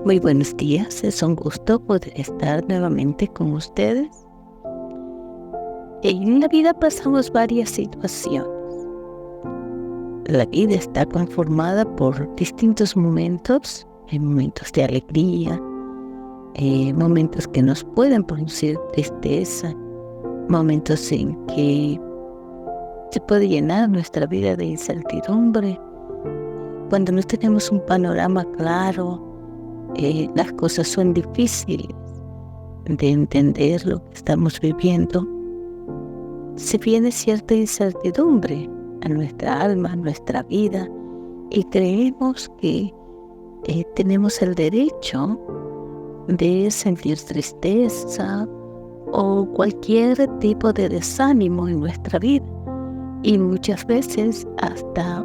Muy buenos días, es un gusto poder estar nuevamente con ustedes. En la vida pasamos varias situaciones. La vida está conformada por distintos momentos. Hay momentos de alegría, momentos que nos pueden producir tristeza, momentos en que se puede llenar nuestra vida de incertidumbre. Cuando no tenemos un panorama claro, las cosas son difíciles de entender lo que estamos viviendo. Se viene cierta incertidumbre a nuestra alma, a nuestra vida, y creemos que tenemos el derecho de sentir tristeza o cualquier tipo de desánimo en nuestra vida. Y muchas veces hasta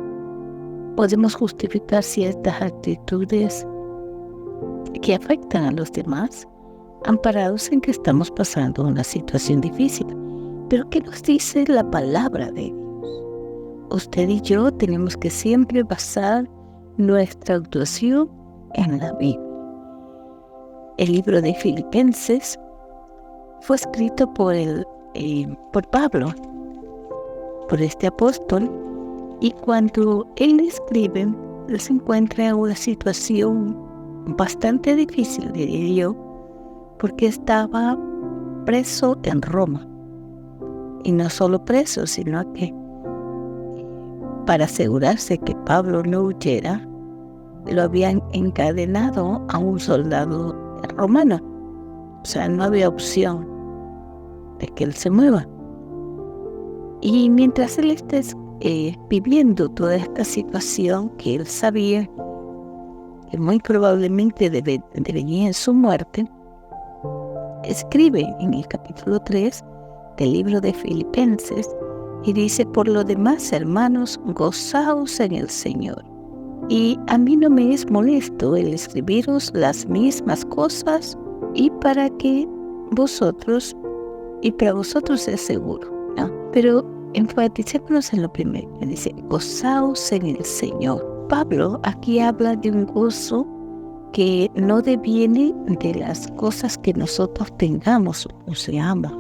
podemos justificar ciertas actitudes que afectan a los demás, amparados en que estamos pasando una situación difícil. Pero ¿qué nos dice la palabra de Dios? Usted y yo tenemos que siempre basar nuestra actuación en la Biblia. El libro de Filipenses fue escrito por Pablo, por este apóstol, y cuando él escribe, él se encuentra en una situación bastante difícil, diría yo, porque estaba preso en Roma. Y no solo preso, sino que para asegurarse que Pablo no huyera, lo habían encadenado a un soldado romano. O sea, no había opción de que él se mueva. Y mientras él esté viviendo toda esta situación, que él sabía que muy probablemente devenía en su muerte, escribe en el capítulo 3 del libro de Filipenses y dice: por lo demás, hermanos, gozaos en el Señor. Y a mí no me es molesto el escribiros las mismas cosas, y para vosotros es seguro, ¿no? Pero enfaticémonos en lo primero, que dice: gozaos en el Señor. Pablo aquí habla de un gozo que no deviene de las cosas que nosotros tengamos o seamos,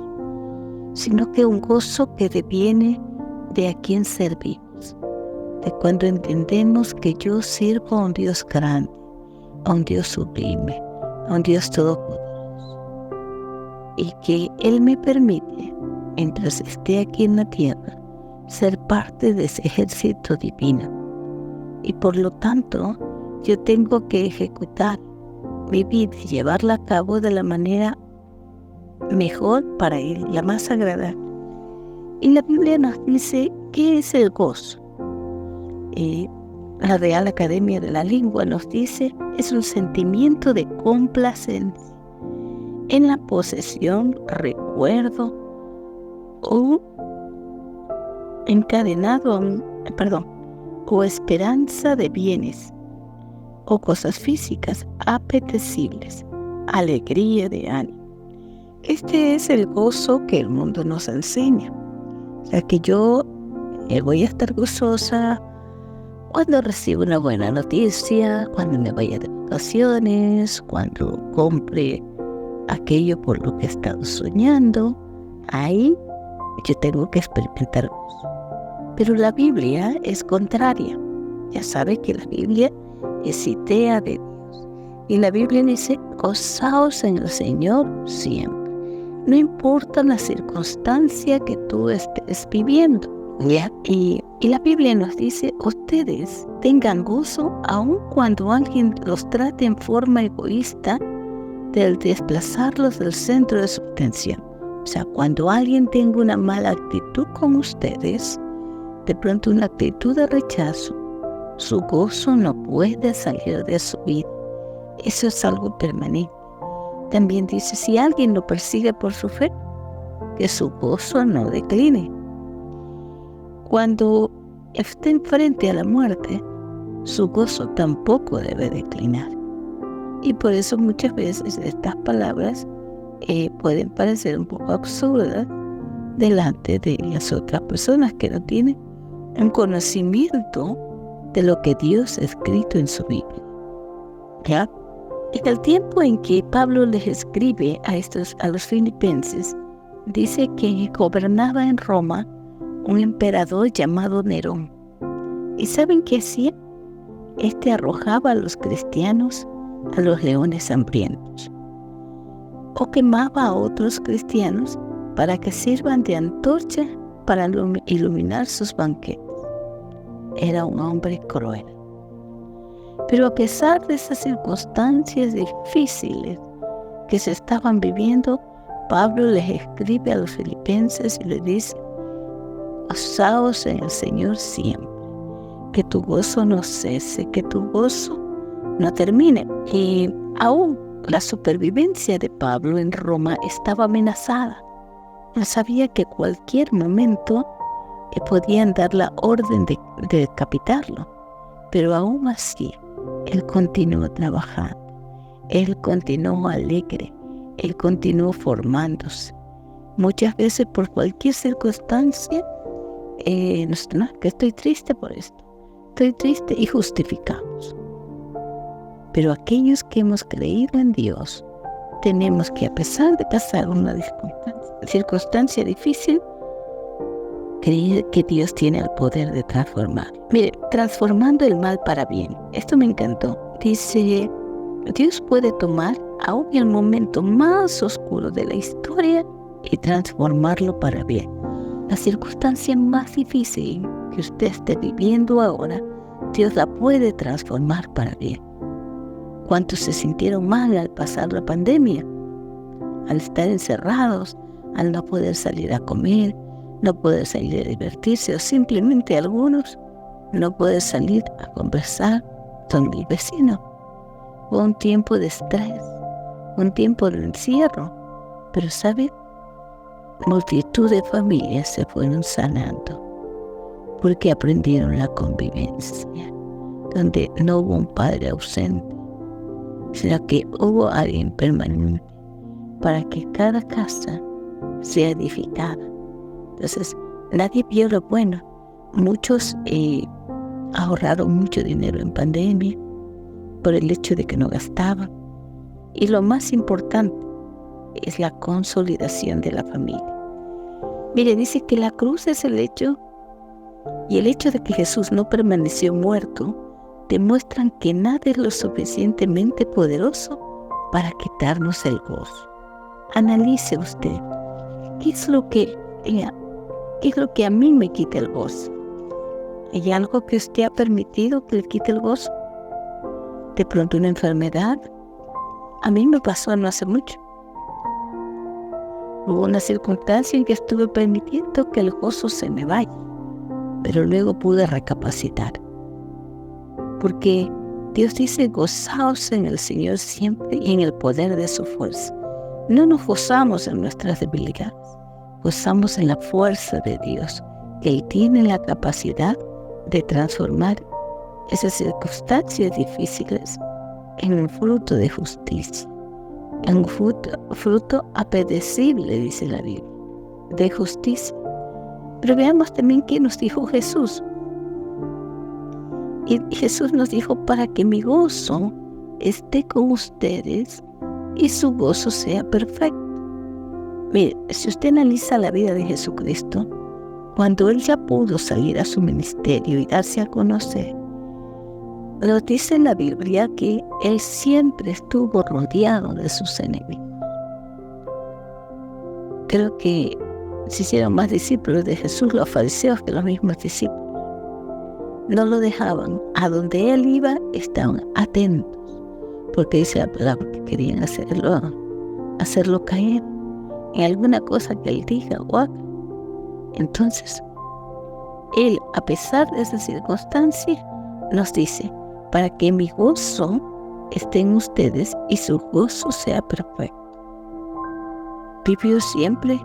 sino que un gozo que deviene de a quien servimos, de cuando entendemos que yo sirvo a un Dios grande, a un Dios sublime, a un Dios todopoderoso, y que Él me permite, mientras esté aquí en la tierra, ser parte de ese ejército divino. Y por lo tanto, yo tengo que ejecutar mi vida y llevarla a cabo de la manera mejor para Él, la más agradable. Y la Biblia nos dice qué es el gozo. La Real Academia de la Lengua nos dice: es un sentimiento de complacencia en la posesión, recuerdo o o esperanza de bienes o cosas físicas apetecibles, alegría de ánimo. Este es el gozo que el mundo nos enseña. O sea, que yo voy a estar gozosa cuando recibo una buena noticia, cuando me vaya de vacaciones, cuando compre aquello por lo que he estado soñando. Ahí yo tengo que experimentar gozo. Pero la Biblia es contraria. Ya sabe que la Biblia es idea de Dios. Y la Biblia dice: gozaos en el Señor siempre. No importa la circunstancia que tú estés viviendo. ¿Ya? Y la Biblia nos dice: ustedes tengan gozo aun cuando alguien los trate en forma egoísta, del desplazarlos del centro de su atención. O sea, cuando alguien tenga una mala actitud con ustedes, de pronto una actitud de rechazo, su gozo no puede salir de su vida. Eso es algo permanente. También dice: si alguien lo persigue por su fe, que su gozo no decline. Cuando esté enfrente a la muerte, su gozo tampoco debe declinar. Y por eso muchas veces estas palabras pueden parecer un poco absurdas delante de las otras personas que no tienen un conocimiento de lo que Dios ha escrito en su Biblia. ¿Ya? En el tiempo en que Pablo les escribe a los filipenses, dice que gobernaba en Roma un emperador llamado Nerón. ¿Y saben qué hacía? Este arrojaba a los cristianos a los leones hambrientos, o quemaba a otros cristianos para que sirvan de antorcha para iluminar sus banquetes. Era un hombre cruel. Pero a pesar de esas circunstancias difíciles que se estaban viviendo, Pablo les escribe a los filipenses y les dice: gozaos en el Señor siempre, que tu gozo no cese, que tu gozo no termine. Y aún la supervivencia de Pablo en Roma estaba amenazada. Él sabía que cualquier momento podían dar la orden de decapitarlo, pero aún así él continuó trabajando, él continuó alegre, él continuó formándose. Muchas veces por cualquier circunstancia, que estoy triste por esto, estoy triste y justificamos. Pero aquellos que hemos creído en Dios, tenemos que, a pesar de pasar una circunstancia difícil, creer que Dios tiene el poder de transformar. Mire, transformando el mal para bien. Esto me encantó. Dice, Dios puede tomar aún el momento más oscuro de la historia y transformarlo para bien. La circunstancia más difícil que usted esté viviendo ahora, Dios la puede transformar para bien. ¿Cuántos se sintieron mal al pasar la pandemia? Al estar encerrados, al no poder salir a comer, no poder salir a divertirse, o simplemente algunos no poder salir a conversar con el vecino. Fue un tiempo de estrés, un tiempo de encierro, pero ¿sabe? Multitud de familias se fueron sanando porque aprendieron la convivencia, donde no hubo un padre ausente, sino que hubo alguien permanente para que cada casa sea edificada. Entonces, nadie vio lo bueno. Muchos ahorraron mucho dinero en pandemia por el hecho de que no gastaban. Y lo más importante es la consolidación de la familia. Mire, dice que la cruz es el hecho, y el hecho de que Jesús no permaneció muerto, demuestran que nada es lo suficientemente poderoso para quitarnos el gozo. Analice usted, ¿qué es lo que a mí me quita el gozo? ¿Hay algo que usted ha permitido que le quite el gozo? De pronto una enfermedad. A mí me pasó no hace mucho. Hubo una circunstancia en que estuve permitiendo que el gozo se me vaya, pero luego pude recapacitar. Porque Dios dice, gozaos en el Señor siempre y en el poder de su fuerza. No nos gozamos en nuestras debilidades, gozamos en la fuerza de Dios, que Él tiene la capacidad de transformar esas circunstancias difíciles en un fruto de justicia, en un fruto apetecible, dice la Biblia, de justicia. Pero veamos también qué nos dijo Jesús. Y Jesús nos dijo, para que mi gozo esté con ustedes y su gozo sea perfecto. Mire, si usted analiza la vida de Jesucristo, cuando Él ya pudo salir a su ministerio y darse a conocer, nos dice en la Biblia que Él siempre estuvo rodeado de sus enemigos. Creo que se hicieron más discípulos de Jesús los fariseos que los mismos discípulos. No lo dejaban. A donde Él iba estaban atentos, porque dice la palabra que querían hacerlo caer en alguna cosa que Él diga o haga. Entonces, Él, a pesar de esa circunstancia, nos dice, para que mi gozo esté en ustedes y su gozo sea perfecto. Vivió siempre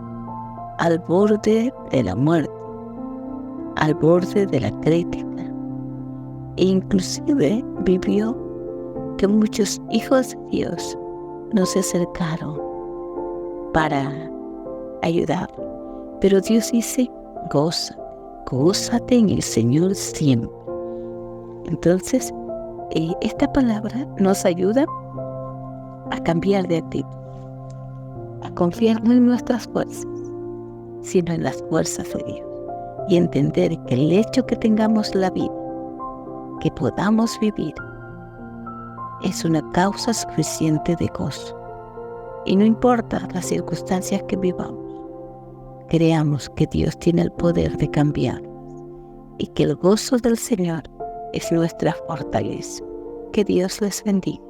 al borde de la muerte, al borde de la crítica, e inclusive vivió que muchos hijos de Dios no se acercaron para ayudar. Pero Dios dice, gózate en el Señor siempre. Entonces, esta palabra nos ayuda a cambiar de actitud, a confiar no en nuestras fuerzas, sino en las fuerzas de Dios, y entender que el hecho que tengamos la vida, que podamos vivir, es una causa suficiente de gozo. Y no importa las circunstancias que vivamos, creamos que Dios tiene el poder de cambiar y que el gozo del Señor es nuestra fortaleza. Que Dios les bendiga.